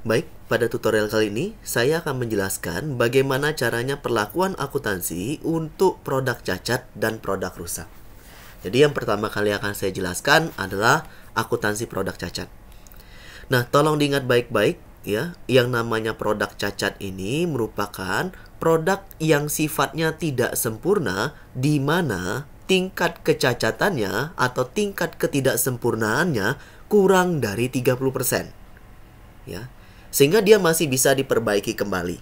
Baik, pada tutorial kali ini saya akan menjelaskan bagaimana caranya perlakuan akuntansi untuk produk cacat dan produk rusak. Jadi yang pertama kali akan saya jelaskan adalah akuntansi produk cacat. Nah, tolong diingat baik-baik ya, yang namanya produk cacat ini merupakan produk yang sifatnya tidak sempurna di mana tingkat kecacatannya atau tingkat ketidaksempurnaannya kurang dari 30%. Ya. Sehingga dia masih bisa diperbaiki kembali.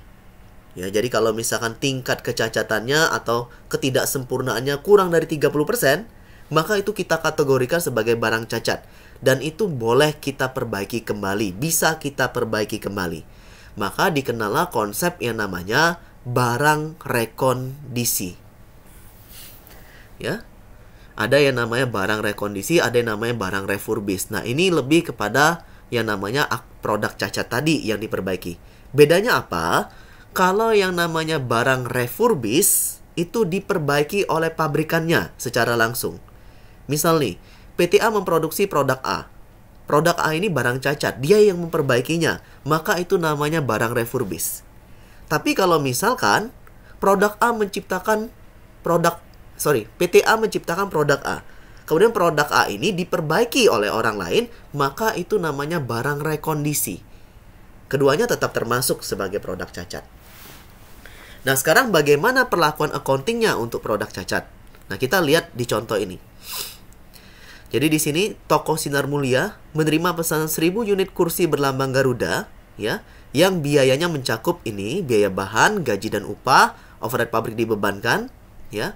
Ya, jadi kalau misalkan tingkat kecacatannya atau ketidaksempurnaannya kurang dari 30%, maka itu kita kategorikan sebagai barang cacat. Dan itu boleh kita perbaiki kembali, bisa kita perbaiki kembali. Maka dikenallah konsep yang namanya barang rekondisi. Ya. Ada yang namanya barang rekondisi, ada yang namanya barang refurbish. Nah, ini lebih kepada yang namanya produk cacat tadi yang diperbaiki. Bedanya apa? Kalau yang namanya barang refurbish itu diperbaiki oleh pabrikannya secara langsung. Misal nih, PTA memproduksi produk A. Produk A ini barang cacat, dia yang memperbaikinya, maka itu namanya barang refurbish. Tapi kalau misalkan PTA menciptakan produk A. Kemudian produk A ini diperbaiki oleh orang lain, maka itu namanya barang rekondisi. Keduanya tetap termasuk sebagai produk cacat. Nah, sekarang bagaimana perlakuan accountingnya untuk produk cacat? Nah, kita lihat di contoh ini. Jadi di sini toko Sinar Mulia menerima pesanan 1000 unit kursi berlambang Garuda, ya, yang biayanya mencakup ini biaya bahan, gaji dan upah, overhead pabrik dibebankan, ya.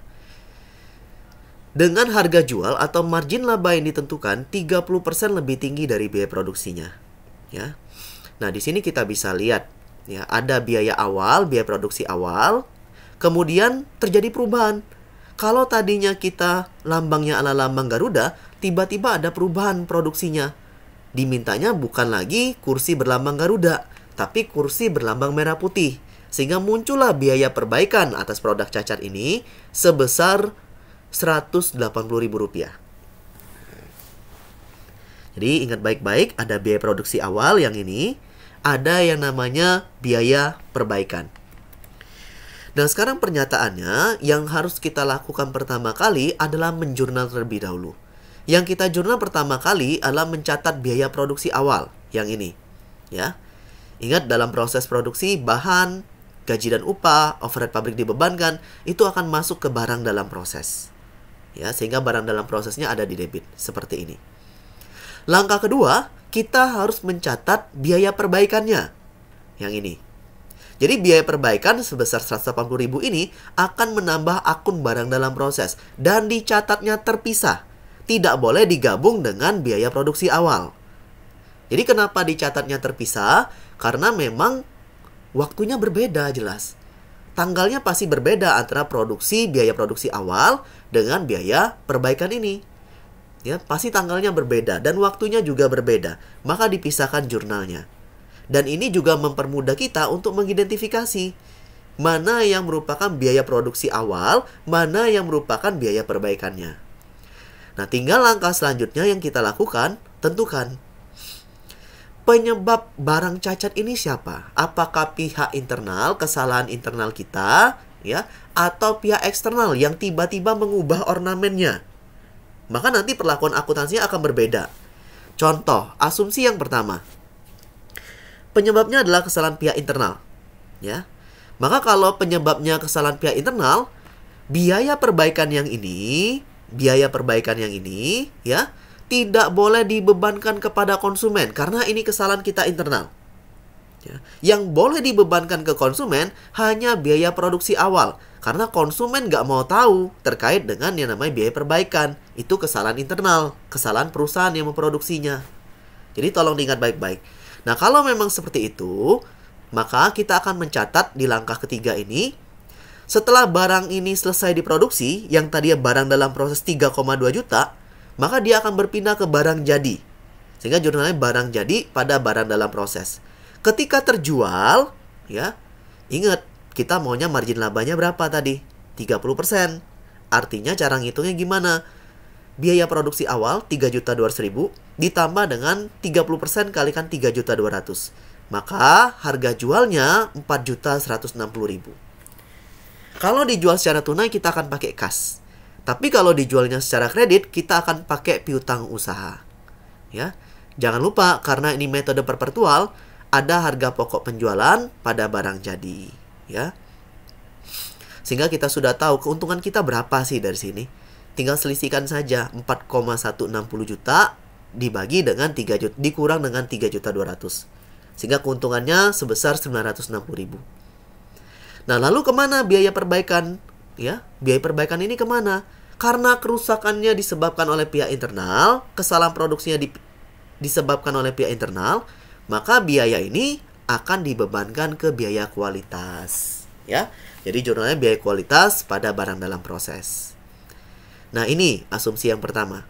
Dengan harga jual atau margin laba yang ditentukan 30% lebih tinggi dari biaya produksinya. Ya. Nah, di sini kita bisa lihat ya, ada biaya awal, biaya produksi awal, kemudian terjadi perubahan. Kalau tadinya kita lambangnya ala lambang Garuda, tiba-tiba ada perubahan produksinya. Dimintanya bukan lagi kursi berlambang Garuda, tapi kursi berlambang merah putih. Sehingga muncullah biaya perbaikan atas produk cacat ini sebesar Rp180.000. Jadi ingat baik-baik, ada biaya produksi awal yang ini, ada yang namanya biaya perbaikan. Dan sekarang pernyataannya, yang harus kita lakukan pertama kali adalah menjurnal terlebih dahulu. Yang kita jurnal pertama kali adalah mencatat biaya produksi awal, yang ini. Ya. Ingat, dalam proses produksi, bahan, gaji dan upah, overhead pabrik dibebankan, itu akan masuk ke barang dalam proses. Ya, sehingga barang dalam prosesnya ada di debit seperti ini. Langkah kedua, kita harus mencatat biaya perbaikannya. Yang ini. Jadi biaya perbaikan sebesar 180.000 ini akan menambah akun barang dalam proses dan dicatatnya terpisah. Tidak boleh digabung dengan biaya produksi awal. Jadi kenapa dicatatnya terpisah? Karena memang waktunya berbeda jelas. Tanggalnya pasti berbeda antara biaya produksi awal dengan biaya perbaikan ini. Ya, pasti tanggalnya berbeda dan waktunya juga berbeda. Maka dipisahkan jurnalnya. Dan ini juga mempermudah kita untuk mengidentifikasi mana yang merupakan biaya produksi awal, mana yang merupakan biaya perbaikannya. Nah, tinggal langkah selanjutnya yang kita lakukan, tentukan penyebab barang cacat ini siapa? Apakah pihak internal, kesalahan internal kita, ya, atau pihak eksternal yang tiba-tiba mengubah ornamennya? Maka nanti perlakuan akuntansinya akan berbeda. Contoh, asumsi yang pertama. Penyebabnya adalah kesalahan pihak internal, ya. Maka kalau penyebabnya kesalahan pihak internal, biaya perbaikan yang ini, ya, tidak boleh dibebankan kepada konsumen karena ini kesalahan kita internal. Ya. Yang boleh dibebankan ke konsumen hanya biaya produksi awal karena konsumen nggak mau tahu terkait dengan yang namanya biaya perbaikan. Itu kesalahan internal, kesalahan perusahaan yang memproduksinya. Jadi tolong diingat baik-baik. Nah, kalau memang seperti itu, maka kita akan mencatat di langkah ketiga ini. Setelah barang ini selesai diproduksi, yang tadinya barang dalam proses 3,2 juta, maka dia akan berpindah ke barang jadi. Sehingga jurnalnya barang jadi pada barang dalam proses. Ketika terjual, ya, ingat, kita maunya margin labanya berapa tadi? 30%. Artinya cara ngitungnya gimana? Biaya produksi awal 3.200.000 ditambah dengan 30% kalikan 3.200.000. maka harga jualnya 4.160.000. Kalau dijual secara tunai kita akan pakai kas. Tapi kalau dijualnya secara kredit kita akan pakai piutang usaha. Ya. Jangan lupa karena ini metode perpetual, ada harga pokok penjualan pada barang jadi, ya. Sehingga kita sudah tahu keuntungan kita berapa sih dari sini. Tinggal selisihkan saja 4,160 juta dibagi dengan 3 juta, dikurang dengan 3.200.000. Sehingga keuntungannya sebesar 960.000. Nah, lalu kemana biaya perbaikan? Ya, biaya perbaikan ini kemana? Karena kerusakannya disebabkan oleh pihak internal, kesalahan produksinya disebabkan oleh pihak internal, maka biaya ini akan dibebankan ke biaya kualitas. Ya, jadi jurnalnya biaya kualitas pada barang dalam proses. Nah, ini asumsi yang pertama.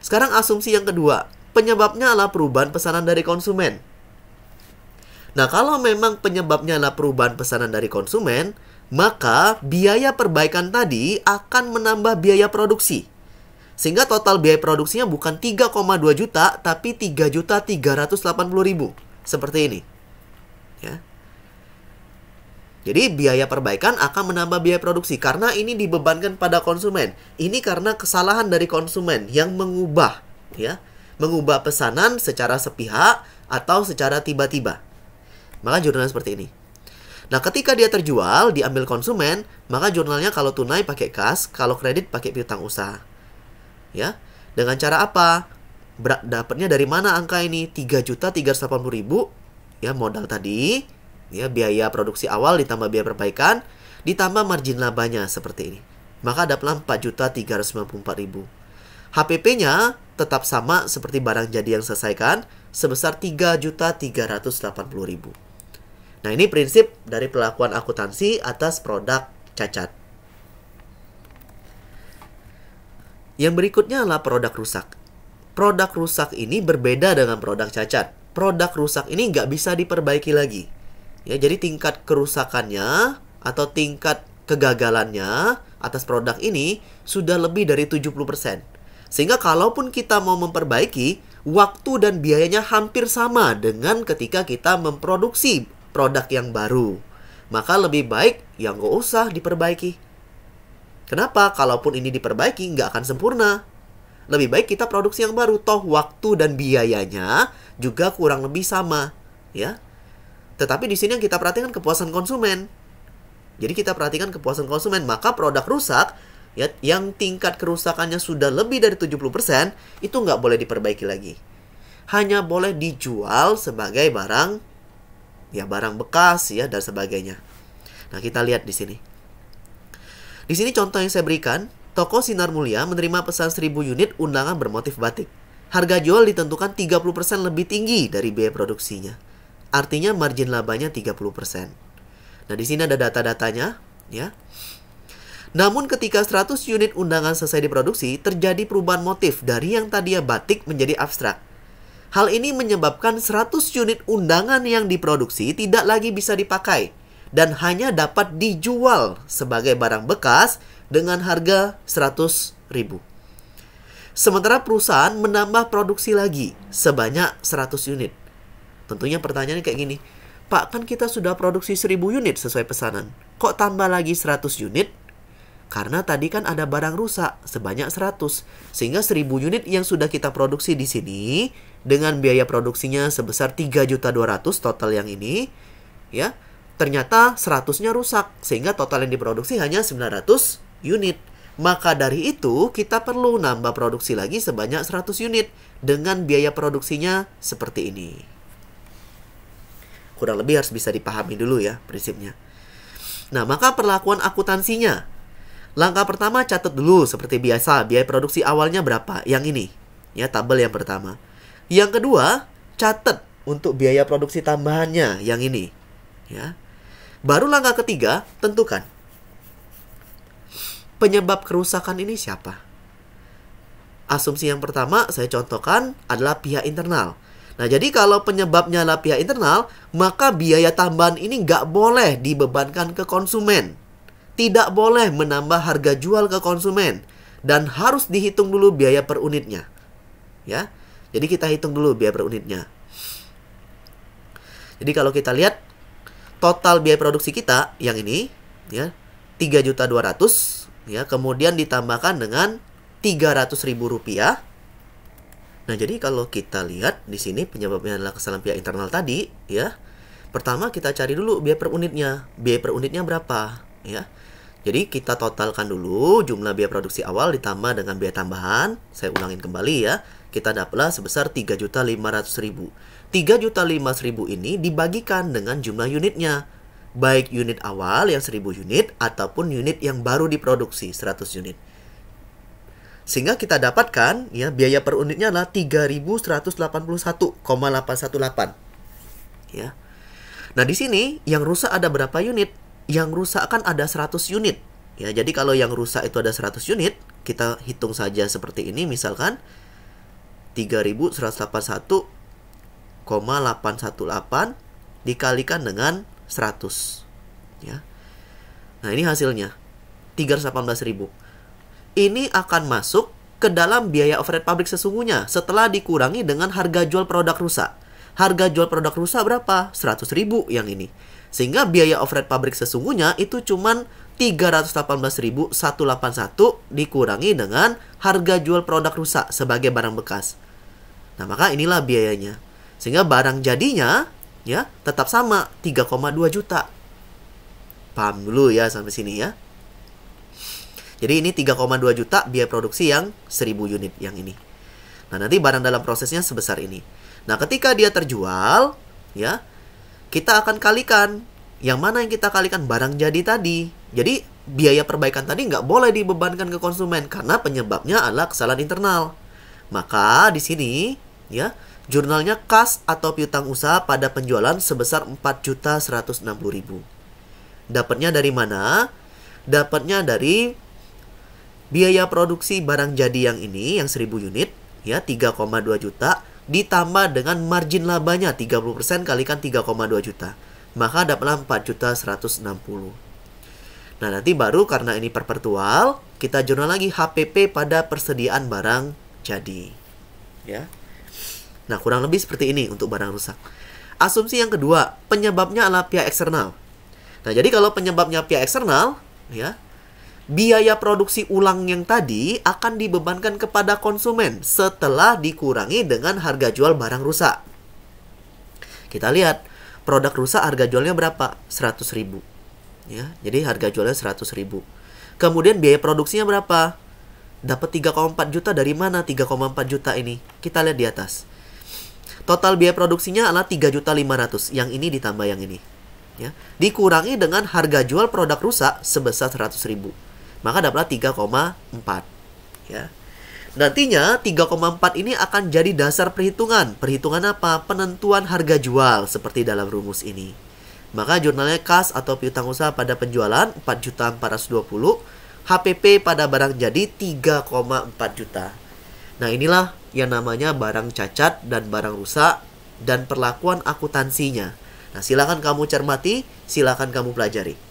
Sekarang asumsi yang kedua, penyebabnya adalah perubahan pesanan dari konsumen. Nah, kalau memang penyebabnya adalah perubahan pesanan dari konsumen, maka biaya perbaikan tadi akan menambah biaya produksi. Sehingga total biaya produksinya bukan 3,2 juta, tapi 3.380.000. Seperti ini. Ya. Jadi biaya perbaikan akan menambah biaya produksi karena ini dibebankan pada konsumen. Ini karena kesalahan dari konsumen yang mengubah, ya, mengubah pesanan secara sepihak atau secara tiba-tiba. Maka jurnalnya seperti ini. Nah, ketika dia terjual, diambil konsumen, maka jurnalnya kalau tunai pakai kas, kalau kredit pakai piutang usaha. Ya, dengan cara apa? Dapatnya dari mana angka ini? 3.380.000, ya, modal tadi. Ya, biaya produksi awal ditambah biaya perbaikan, ditambah margin labanya seperti ini. Maka dapatlah 4.394.000. HPP-nya tetap sama seperti barang jadi yang selesaikan, sebesar 3.380.000. Nah, ini prinsip dari pelakuan akuntansi atas produk cacat. Yang berikutnya adalah produk rusak. Produk rusak ini berbeda dengan produk cacat. Produk rusak ini nggak bisa diperbaiki lagi. Ya, jadi tingkat kerusakannya atau tingkat kegagalannya atas produk ini sudah lebih dari 70%. Sehingga kalaupun kita mau memperbaiki, waktu dan biayanya hampir sama dengan ketika kita memproduksi produk yang baru. Maka lebih baik yang nggak usah diperbaiki. Kenapa? Kalaupun ini diperbaiki, nggak akan sempurna. Lebih baik kita produksi yang baru. Toh waktu dan biayanya juga kurang lebih sama. Ya. Tetapi di sini yang kita perhatikan kepuasan konsumen. Jadi kita perhatikan kepuasan konsumen. Maka produk rusak, ya, yang tingkat kerusakannya sudah lebih dari 70%, itu nggak boleh diperbaiki lagi. Hanya boleh dijual sebagai barang, ya, barang bekas, ya, dan sebagainya. Nah, kita lihat di sini. Di sini contoh yang saya berikan, toko Sinar Mulia menerima pesan 1000 unit undangan bermotif batik. Harga jual ditentukan 30% lebih tinggi dari biaya produksinya. Artinya margin labanya 30%. Nah, di sini ada data-datanya, ya. Namun ketika 100 unit undangan selesai diproduksi, terjadi perubahan motif dari yang tadinya batik menjadi abstrak. Hal ini menyebabkan 100 unit undangan yang diproduksi tidak lagi bisa dipakai dan hanya dapat dijual sebagai barang bekas dengan harga 100.000. Sementara perusahaan menambah produksi lagi sebanyak 100 unit. Tentunya pertanyaannya kayak gini, Pak, kan kita sudah produksi 1000 unit sesuai pesanan. Kok tambah lagi 100 unit? Karena tadi kan ada barang rusak sebanyak 100. Sehingga 1000 unit yang sudah kita produksi di sini dengan biaya produksinya sebesar 3.200.000 total yang ini, ya, ternyata 100-nya rusak. Sehingga total yang diproduksi hanya 900 unit. Maka dari itu kita perlu nambah produksi lagi sebanyak 100 unit dengan biaya produksinya seperti ini. Kurang lebih harus bisa dipahami dulu ya prinsipnya. Nah, maka perlakuan akuntansinya. Langkah pertama catat dulu seperti biasa biaya produksi awalnya berapa. Yang ini, ya, tabel yang pertama. Yang kedua, catat untuk biaya produksi tambahannya yang ini, ya. Baru langkah ketiga, tentukan penyebab kerusakan ini siapa. Asumsi yang pertama saya contohkan adalah pihak internal. Nah, jadi kalau penyebabnya adalah pihak internal, maka biaya tambahan ini nggak boleh dibebankan ke konsumen. Tidak boleh menambah harga jual ke konsumen. Dan harus dihitung dulu biaya per unitnya. Ya, jadi kita hitung dulu biaya per unitnya. Jadi kalau kita lihat total biaya produksi kita yang ini ya 3.200.000 ya, kemudian ditambahkan dengan Rp300.000. Nah, jadi kalau kita lihat di sini penyebabnya adalah kesalahan pihak internal tadi ya. Pertama kita cari dulu biaya per unitnya. Biaya per unitnya berapa ya? Jadi kita totalkan dulu jumlah biaya produksi awal ditambah dengan biaya tambahan. Saya ulangin kembali ya. Kita dapatlah sebesar 3.500.000. 3.500.000 ini dibagikan dengan jumlah unitnya. Baik unit awal yang 1.000 unit ataupun unit yang baru diproduksi 100 unit. Sehingga kita dapatkan ya biaya per unitnya adalah 3.181,818. Ya. Nah, di sini yang rusak ada berapa unit? Yang rusak kan ada 100 unit. Ya, jadi kalau yang rusak itu ada 100 unit, kita hitung saja seperti ini misalkan 3.181,818 dikalikan dengan 100 ya. Nah, ini hasilnya 318.000. Ini akan masuk ke dalam biaya overhead pabrik sesungguhnya setelah dikurangi dengan harga jual produk rusak. Harga jual produk rusak berapa? 100.000 yang ini. Sehingga biaya overhead pabrik sesungguhnya itu cuman 318.181 dikurangi dengan harga jual produk rusak sebagai barang bekas. Nah, maka inilah biayanya. Sehingga barang jadinya ya tetap sama 3,2 juta. Paham dulu ya sampai sini ya. Jadi ini 3,2 juta biaya produksi yang 1.000 unit yang ini. Nah, nanti barang dalam prosesnya sebesar ini. Nah, ketika dia terjual ya, kita akan kalikan. Yang mana yang kita kalikan? Barang jadi tadi. Jadi biaya perbaikan tadi nggak boleh dibebankan ke konsumen karena penyebabnya adalah kesalahan internal. Maka di sini ya, jurnalnya kas atau piutang usaha pada penjualan sebesar 4.160.000. Dapatnya dari mana? Dapatnya dari biaya produksi barang jadi yang ini, yang 1.000 unit, ya 3,2 juta, ditambah dengan margin labanya 30% kalikan 3,2 juta. Maka dapatlah 4.160.000. Nah, nanti baru karena ini perpetual, kita jurnal lagi HPP pada persediaan barang jadi. Ya. Nah, kurang lebih seperti ini untuk barang rusak. Asumsi yang kedua, penyebabnya adalah pihak eksternal. Nah, jadi kalau penyebabnya pihak eksternal, ya, biaya produksi ulang yang tadi akan dibebankan kepada konsumen setelah dikurangi dengan harga jual barang rusak. Kita lihat, produk rusak harga jualnya berapa? 100.000. Ya, jadi harga jualnya 100.000. Kemudian biaya produksinya berapa? Dapat 3,4 juta dari mana 3,4 juta ini? Kita lihat di atas. Total biaya produksinya adalah 3.500.000. Yang ini ditambah yang ini. Ya, dikurangi dengan harga jual produk rusak sebesar 100.000. Maka dapatlah 3,4. Ya. Nantinya 3,4 ini akan jadi dasar perhitungan. Perhitungan apa? Penentuan harga jual seperti dalam rumus ini. Maka jurnalnya kas atau piutang usaha pada penjualan 4.420.000, HPP pada barang jadi 3,4 juta. Nah, inilah yang namanya barang cacat dan barang rusak dan perlakuan akuntansinya. Nah, silakan kamu cermati, silakan kamu pelajari.